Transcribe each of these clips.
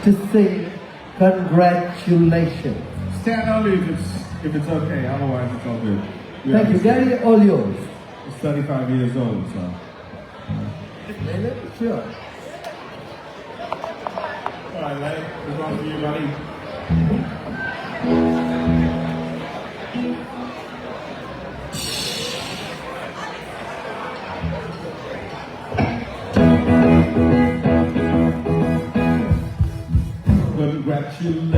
to sing congratulations. Stand only if it's okay, otherwise it's all good. Thank you, Gary. All yours. He's 35 years old, so. Leonard, sure. All right, Leonard, this one's for you, buddy. Congratulations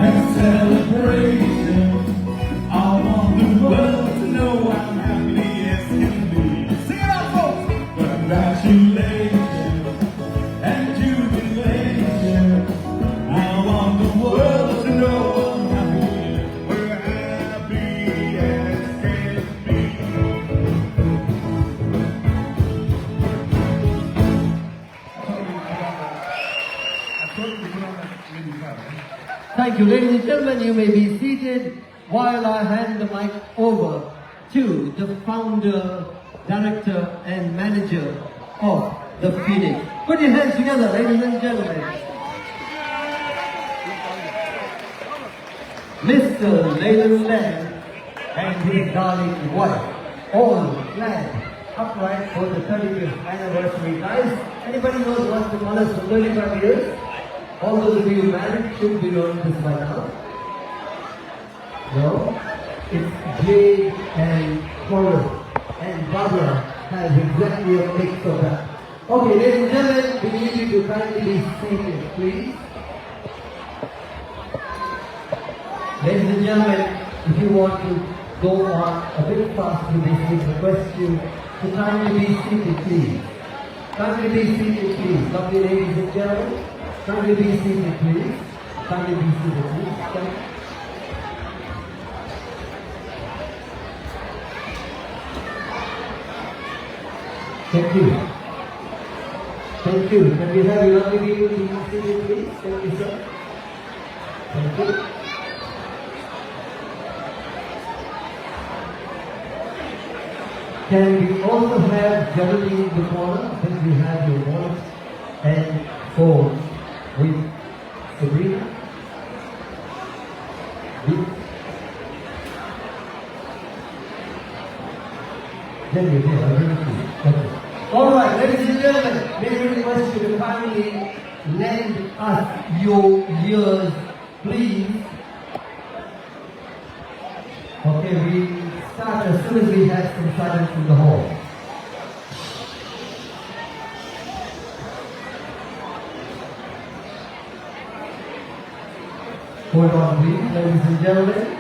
and celebration. I want the world to know I'm happy as can be. Sing it out, folks! Congratulations and jubilation. I want the world to know I'm happy. We're happy as can be. Thank you, ladies and gentlemen. You may be seated while I hand the mic over to the founder, director, and manager of the Phoenix. Put your hands together, ladies and gentlemen. Mr. Leyland Land and his darling wife, all glad upright for the 35th anniversary. Guys, anybody knows what the colors for 35 years? All those of you married should be knowing this by now. No? It's Jade and Coral, and Barbara has exactly a mix of that. Okay, ladies and gentlemen, we need you to kindly be seated, please. Ladies and gentlemen, if you want to go on a bit fast with this, we request you to kindly be seated, please. Kindly be seated, please. Lovely ladies and gentlemen, kindly be seated, please. Kindly be seated, please. Thank you. Thank you. Can we have you lovely people to be seated, please? Thank you, sir. Thank you. Can we also have Geraldine in the corner? Then we have your wallet and phone with Sabrina. Then you can okay. All right, ladies and gentlemen, may we request you to kindly lend us your ears, please. Okay, we start as soon as we have some silence in the hall. Hold on, please, ladies and gentlemen.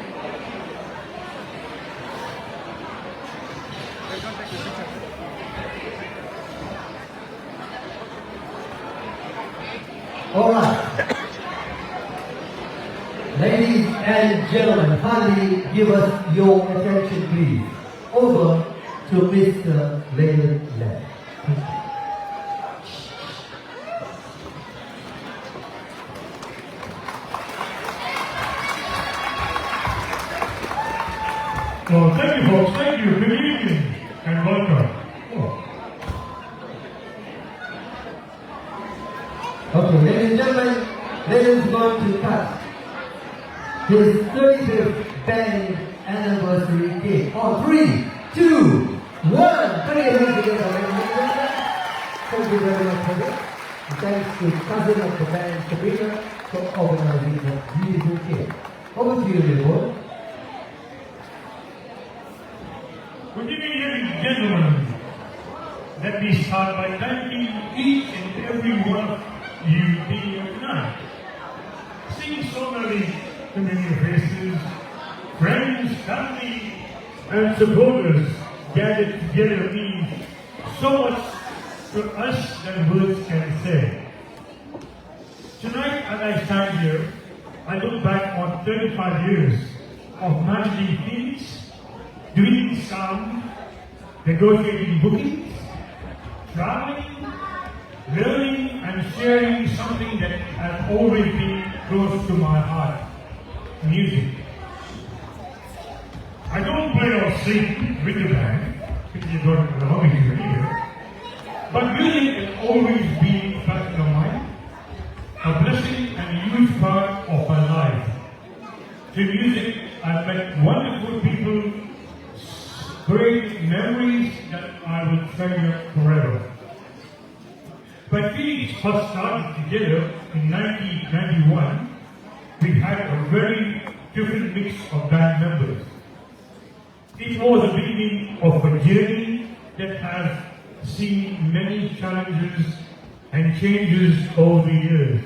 All right. Ladies and gentlemen, kindly give us your attention, please. Over to Mr. Leyland Land. Well, thank you, folks. Thank you. Good evening and welcome. Okay, ladies and gentlemen, Leyland's going to cut his 35th band anniversary cake. On 3, 2, 1. Put your hands together, ladies and gentlemen. Thank you very much for this. Thanks to cousin of the band, Sabrina, for organizing the beautiful cake. Over to you, Leopold. Good evening, ladies and gentlemen. Let me start by thanking each and every one of you being here tonight. Seeing so many familiar faces, friends, family, and supporters gathered together means so much to us than words can say. Tonight, as I stand here, I look back on 35 years of managing Phoenix, doing sound, negotiating bookings, traveling, learning and sharing something that has always been close to my heart, music. I don't play or sing with the band, because you don't know me here, but music has always been a passion of mine. to music, I've met wonderful people, great memories that I will treasure forever. When Phoenix first started together in 1991, we had a very different mix of band members. It was the beginning of a journey that has seen many challenges and changes over the years.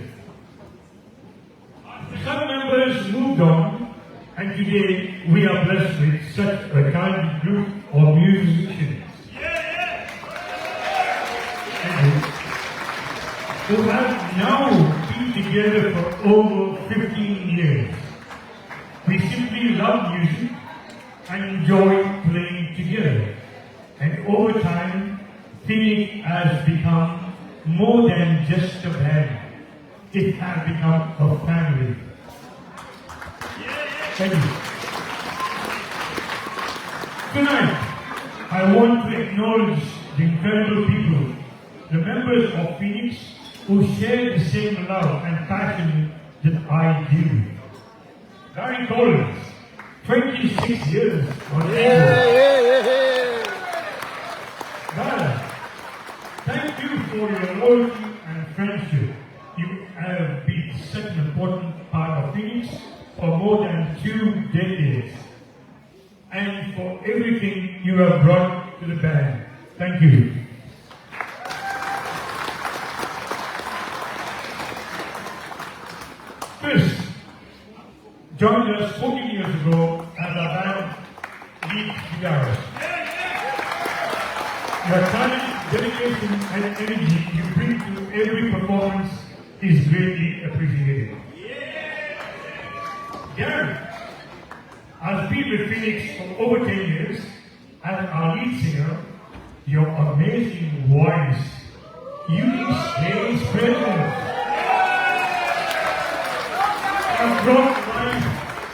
Some members moved on, and today we are blessed with such a talented group of musicians. Who have now been together for over 15 years. We simply love music and enjoy playing together. And over time, Phoenix has become more than just a band. It has become a family. Thank you. Tonight, I want to acknowledge the incredible people, the members of Phoenix, who share the same love and passion that I do. Gary Collins, 26 years on Dara, thank you for your loyalty and friendship. You have been such an important part of Phoenix for more than 2 decades. And for everything you have brought to the band. Thank you. Chris joined us 14 years ago as our band lead guitarist. Your talent, dedication, and energy you bring to every performance is greatly appreciated. Gary has been with Phoenix for over 10 years as our lead singer. Your amazing voice, unique stage presence, has brought life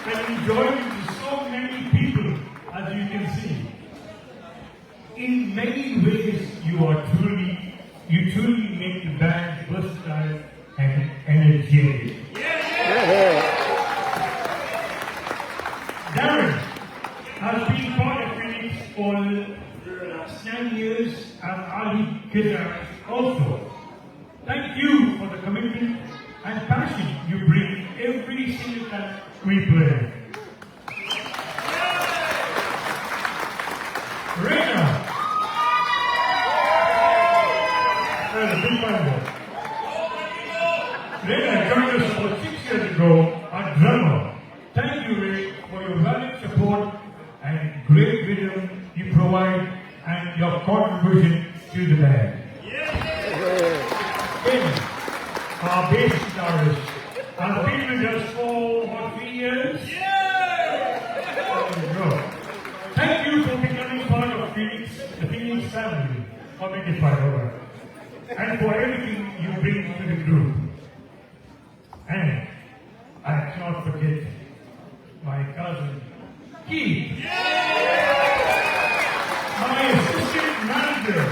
and enjoyment to so many people, as you can see. In many ways, you truly make the band versatile and energetic. Darren has been part of Phoenix for the last 9 years as our lead guitarist also. Thank you for the commitment and passion you bring every single time we play. Reina, a big fan. Reina joined us about 6 years ago, our drummer. Thank you, Ray, for your valued support and great rhythm you provide and your contribution to the band. Ken, our bass guitarist, has been with us for about 3 years. There you go. Thank you for becoming part of Phoenix, the Phoenix family, or make it part of it, and for everything you bring to the group. And I cannot forget my cousin, Keith. My assistant manager.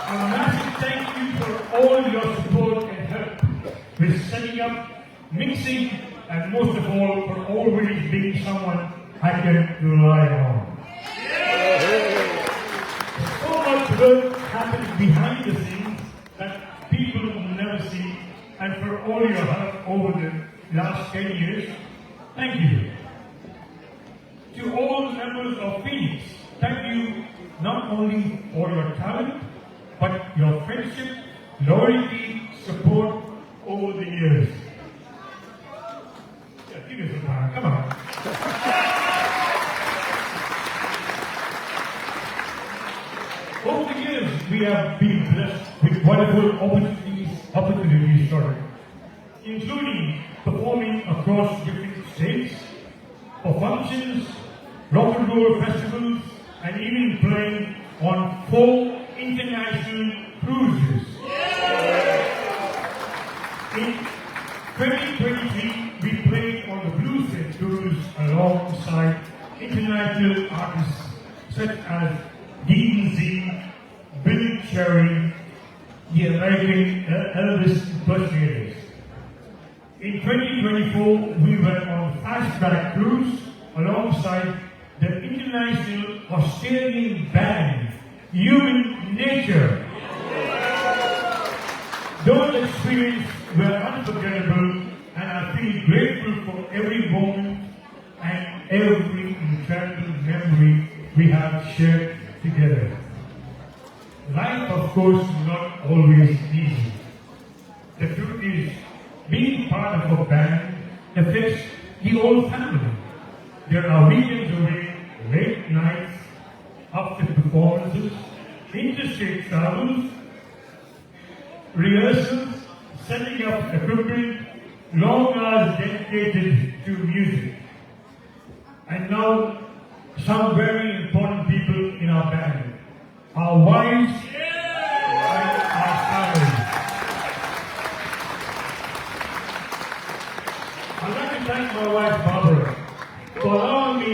A massive thank you for all your support and help with setting up, mixing, and most of all, for always being someone I can rely on. So much work happens behind the scenes that people will never see, and for all your help over the last 10 years, thank you. To all the members of Phoenix, thank you not only for your talent, but your friendship, loyalty, support over the years. Yeah, give me some time, come on. Over the years, we have been blessed with wonderful opportunities, including performing across different states, for functions, rock and roll festivals, and even playing on 4 international cruises. In 2023, we played on the Blue Set cruise alongside international artists such as Dean Z, Bill Cherry, the American Elvis impersonators. In 2024, we were on fast-track cruise alongside the international Australian band, Human Nature. Those experiences were unforgettable, and I feel grateful for every moment and every incredible memory we have shared together. Life, of course, is not always easy. The truth is, being part of a band affects the whole family. There are weekends away, late nights, after performances, interstate travels, rehearsals, setting up equipment, long hours dedicated to music. And now, some very important people in our band, our wives and our families. I'd like to thank my wife Barbara for allowing me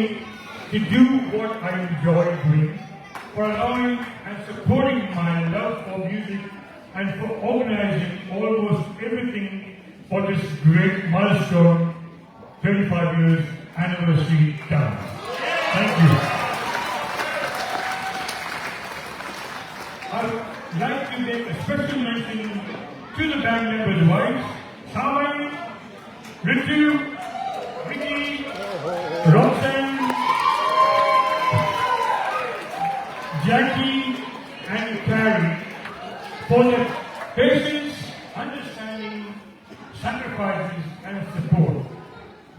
to do what I enjoy doing, for allowing and supporting my love for music, and for organizing almost everything for this great milestone, 25 years anniversary dance. Thank you. I'd like to make a special mention to the band members' wives, Sawai, Ritu, Vicky, Roxanne, Jackie, and Carrie for their patience, understanding, sacrifices, and support.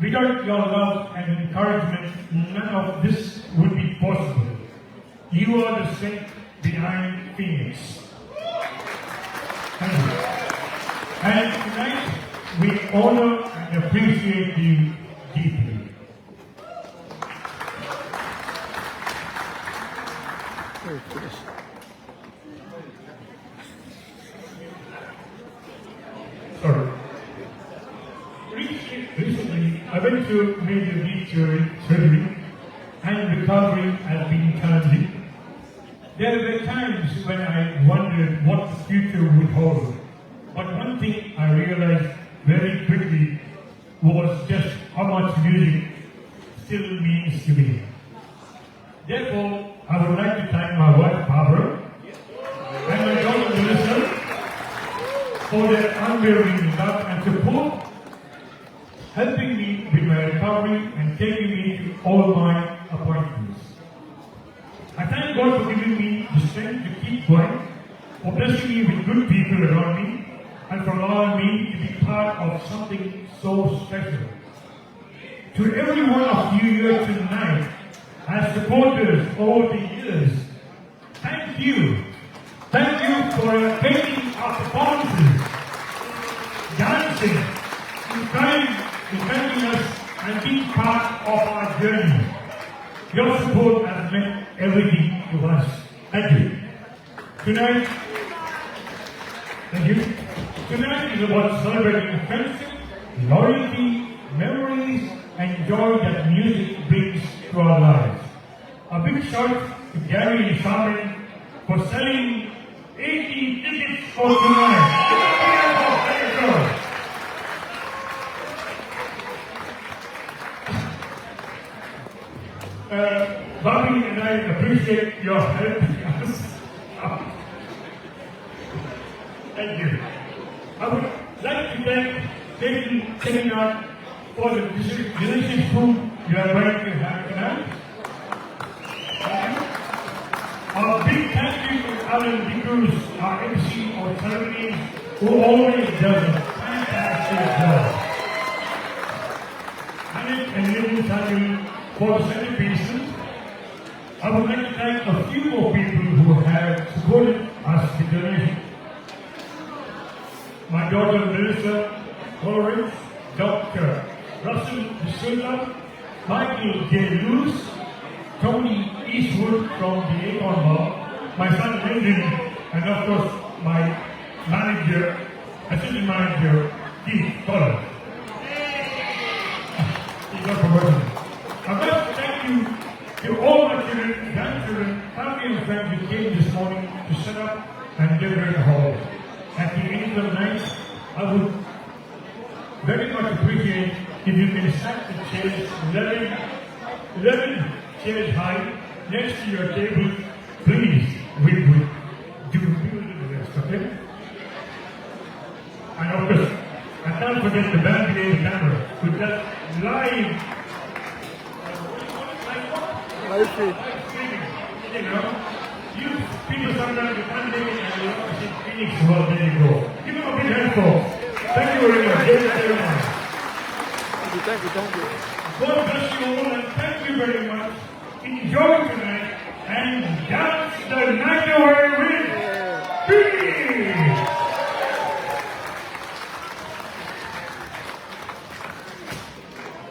Without your love and encouragement, none of this would be possible. You are the strength behind Phoenix. Thank you. And tonight, we honor and appreciate you deeply. Sorry. Recently, I went to major knee surgery, and recovery has been challenging. There were times when I wondered what the future would hold. But one thing I realized very quickly was just how much music still means to me. Therefore, I would like to thank my wife Barbara and my daughter Melissa for their unwavering love and support, helping me with my recovery and taking me to all my appointments. I thank God for giving me the strength to keep going, for blessing me with good people around me, and for allowing me to be part of something so special. To every one of you here tonight, as supporters over the years, thank you. Thank you for attending our performances, dancing, encouraging us, and being part of our journey. Your support has meant everything to us. Thank you. Tonight, thank you. Tonight is about celebrating friendship, loyalty, memories, and joy that music brings to our lives. A big shout to Gary and Shaman for selling 80 tickets for tonight. Thank you. Bobby and I appreciate your helping us. Thank you. I would like to thank David Seminar for the delicious food you are going to have tonight. A big thank you to Alan Dicruz, our MC on ceremonies, who always does a fantastic job. And Lyndon Samuel for the celebration. I would like to thank a few more people who have supported us with donation. My daughter Melissa Horowitz, Dr. Russell D'Souza, Michael J. Lewis, Tony Eastwood from the Avon Bar, my son Lyndon, and of course my manager, assistant manager, Keith Collins. He got promoted. I'd like to thank you to all my children, grandchildren, family and friends who came this morning to set up and decorate the hall. At the end of the night, I would very much appreciate if you can stack the chairs 11 chairs high next to your table. Please, we would do the rest, okay? And of course, and don't forget the band behind the camera with that live streaming. You know, you people sometimes you can't make it and you want to see Phoenix, well, there you go. Give them a big hand, folks. Thank you very much. Thank you. God bless you all and thank you very much. Enjoy tonight and dance the night away with Phoenix.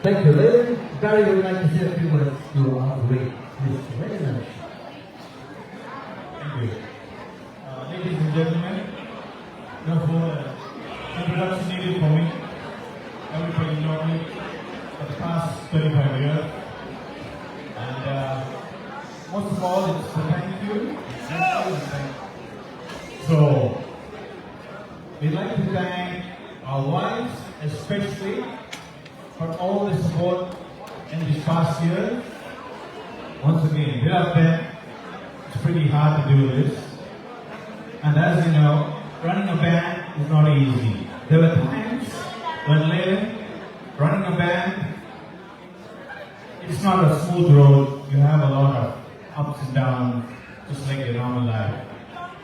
Thank you, Leland. Barry would like to say a few words to our great Mr. Leland. Thank you. Ladies and gentlemen, no further introduction needed for me. Everybody know me for the past 35 years. And most of all, it's to thank you. So, we'd like to thank our wives, especially, for all the support in this past year. Once again, without them, it's pretty hard to do this. And as you know, running a band is not easy. There were times when running a band, it's not a smooth road. You have a lot of ups and downs, just like a normal life.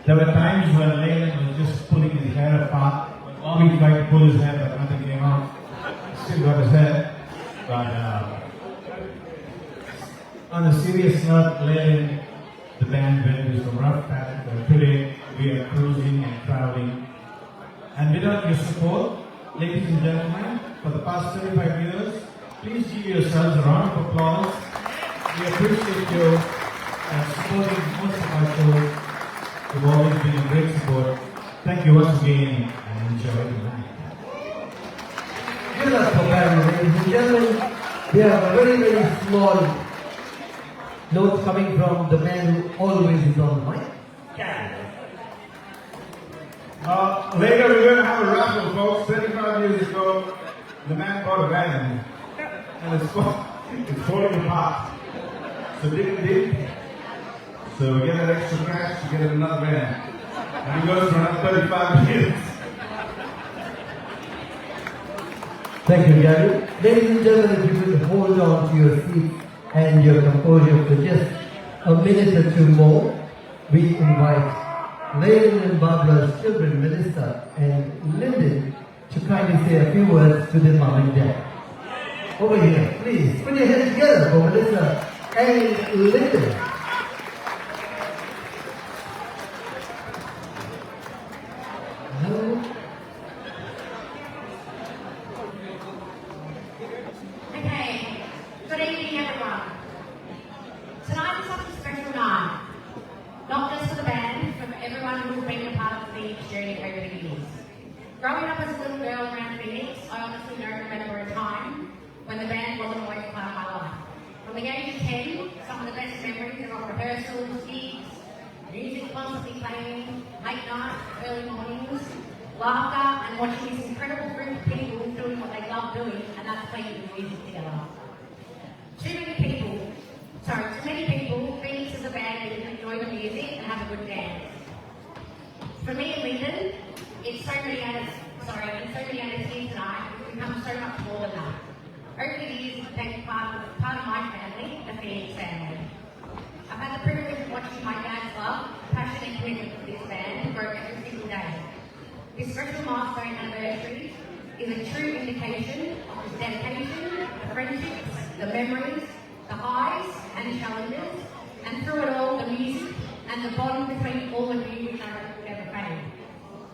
There were times when Leland was just pulling his hair apart. Bobby tried to pull his hair, but nothing came out. Still got his hair. But on a serious note, Leland, the band went through some rough patch, but today we are cruising and traveling. And without your support, ladies and gentlemen, for the past 35 years, please give yourselves a round of applause. We appreciate you supporting most of our shows. You've always been a great support. Thank you once again and enjoy the night. Give it up for Barry, ladies and gentlemen. We have a very, very small note coming from the man who always is on the mic. Later we're going to have a raffle, folks. 35 years ago, the man bought a van and it's falling apart. So dig and dig. So we get that extra cash to get another van. And he goes for another 35 years. Thank you, Gary. Ladies and gentlemen, if you could hold on to your seats and your composure for just a minute or two more, we invite Leland and Barbara's children, Melissa and Lyndon, to kindly say a few words to their mom and dad. Over here, please. Put your hands together for Melissa and Lyndon. Okay, good evening everyone. Tonight is such a special night, not just for the band, but for everyone who has been a part of the Phoenix journey over the years. Growing up as a little girl around Phoenix, I honestly don't remember a time when the band wasn't always part of my life. From the age of 10, some of the best memories are of rehearsals, gigs, music constantly playing, late nights, early mornings, laughter, and watching this incredible group of people doing what they love doing, and that's playing the music together. Too many people, Phoenix is a band that can enjoy the music and have a good dance. For me and Lyndon, and so many others here tonight, we've become so much more than that. Over the years, it's been part of my family, the Phoenix family. I've had the privilege of watching my dad's love, passion and commitment for this band grow every single day. This special milestone anniversary is a true indication of his dedication, the friendships, the memories, the highs and the challenges, and through it all, the music and the bond between all of you which I hope will never fade.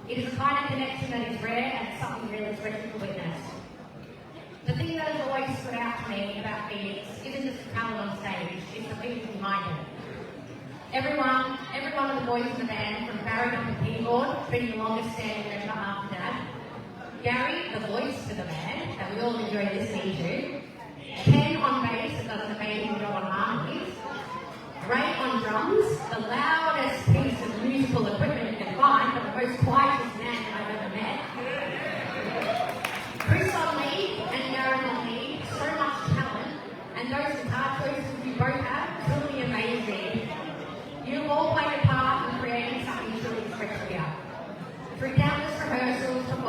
It is a kind of connection that is rare and something really special to witness. The thing that has always stood out to me about Phoenix isn't just the talent on stage, it's the people behind it. Every one of the boys in the band, from Barry to keyboard, being the longest standing member after Dad, Gary, the voice to the band, that we all enjoy listening to, Ken on bass, that does an amazing job on harmonies, Ray on drums, the loudest piece of musical equipment you can find, but the most quietest man I've ever met, Chris on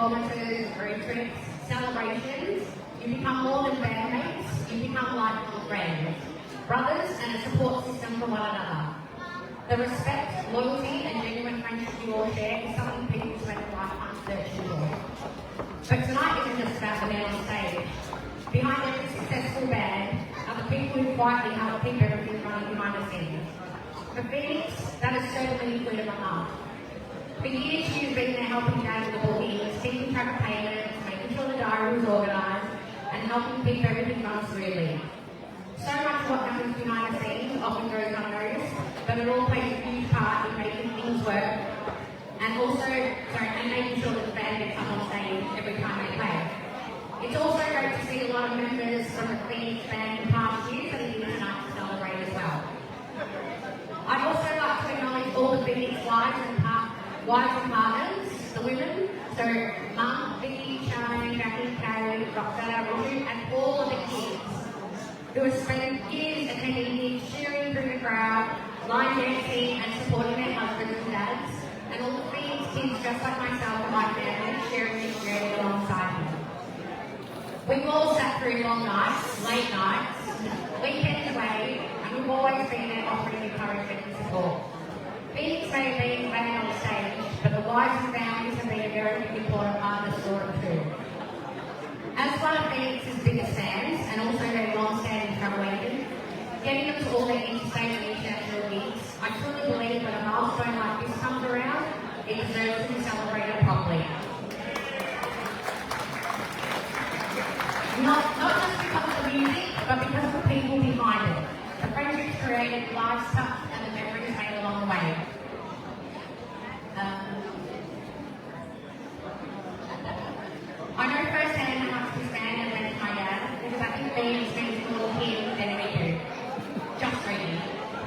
performances, road trips, celebrations, you become more than bandmates, you become lifelong friends, brothers and a support system for one another. The respect, loyalty and genuine friendship you all share is something people spend a lifetime searching for. But tonight isn't just about the men on stage. Behind every successful band are the people who quietly help keep everything running behind the scenes. For Phoenix, that is certainly included my mum. For years she's been there helping Dad with the bookings, keeping track of payments, making sure the diary was organised, and helping keep everything run smoothly. So much of what happens behind the scenes often goes unnoticed, but it all plays a huge part in making things work, and making sure that the band gets up on stage every time they play. It's also great to see a lot of members from the Phoenix band in past years that are here tonight to celebrate as well. I'd also like to acknowledge all the Phoenix wives and partners, the women, so Mum, Vicky, Sharon, Jackie, Carrie, Roxana, Roju, and all of the kids who have spent years attending here, cheering through the crowd, line dancing and supporting their husbands and dads, and all the Phoenix kids just like myself and my family sharing this journey alongside me. We've all sat through long nights, late nights, weekends away, and we've always been there offering encouragement and support. Phoenix may have been playing on the stage, but the wives and families have been a very important part of the story too. As one of Phoenix's biggest fans, and also their long-standing travel agent, getting them to all their interstate and international gigs, I truly believe that a milestone like this comes around, it deserves to be celebrated properly. Not just because of the music, but because of the people behind it. The friendships created, lives touched, and the memories made along the way. I know firsthand how much this band has meant to my dad, because I think Phoenix means more to him than we do. Just reading.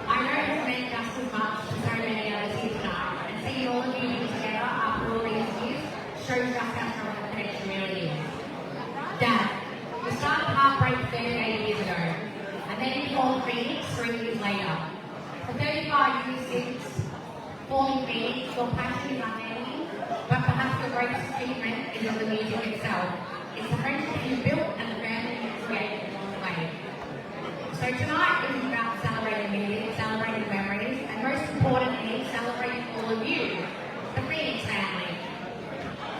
I know it has meant just as much to so many others here tonight, and seeing all of you here together after all these years shows just how strong the connection really is. Dad, we started Heartbreak 38 years ago, and then he formed Phoenix 3 years later. For 35 years since forming Phoenix, your passion is unending, but perhaps the greatest achievement is of the music itself. It's the friendship you built and the family you created along the way. So tonight is about celebrating music, celebrating memories, and most importantly, celebrating all of you, the Phoenix family.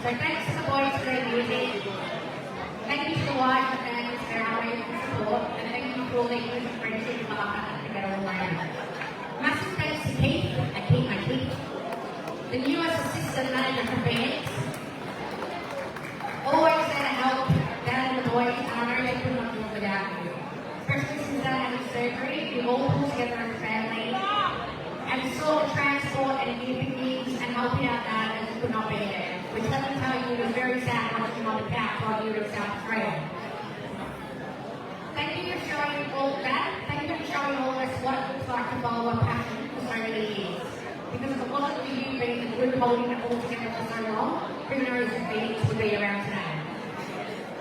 So thanks to the boys for their music. Thank you to the wives and families for their unwavering support, and thank you for all the years of friendship and love that have together all around. Massive thanks to Keith, the newest assistant manager for Phoenix. Always there to help Dad and the boys, and I know they could not do it without you. Especially since Dad had his surgery, we all pulled together as a family and saw the transport and giving gigs and helping out Dad as he could not be there. Which let me tell you, it was very sad watching him on the couch while you were in South Australia. Thank you for showing all that. Thank you for showing all of us what it looks like to follow a passion for so many years. Because if it wasn't for you being the group holding it all together for so long, who knows if Phoenix would be around today.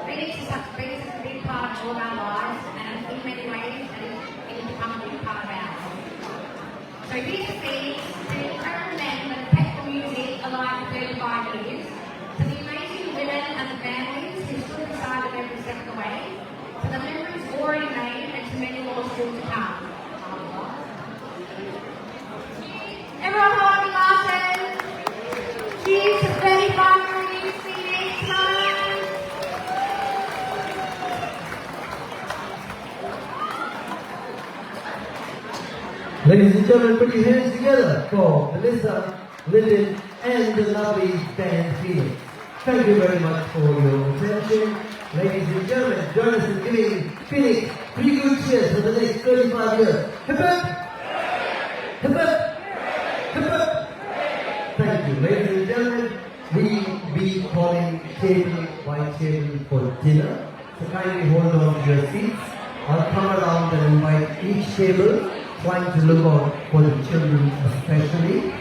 Phoenix is a big part of all of our lives, and in many ways, it has become a big part of ours. So here's to Phoenix, to the incredible men that have kept the music alive for 35 years, to the amazing women and the families who stood beside them every step of the way, to the memories already made, and to many more still to come. Everyone hold your glasses. Cheers to 35 years Phoenix time. Ladies and gentlemen, put your hands together for Melissa, Lyndon, and the lovely band Phoenix. Thank you very much for your attention. Ladies and gentlemen, join us in giving Phoenix 3 good cheers for the next 35 years. Hip hip! Hip hip! Hip hip! Thank you. Ladies and gentlemen, we'll be calling table by table for dinner. So kindly hold on to your seats. I'll come around and invite each table, trying to look out for the children especially.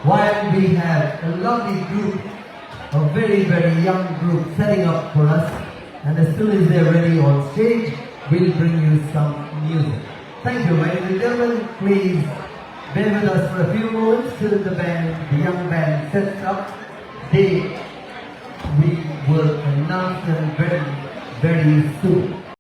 While we have a lovely group, a very, very young group setting up for us, and as soon as they're ready on stage, we'll bring you some music. Thank you, ladies and gentlemen. Please bear with us for a few moments till the young band sets up. They we will announce them very, very soon.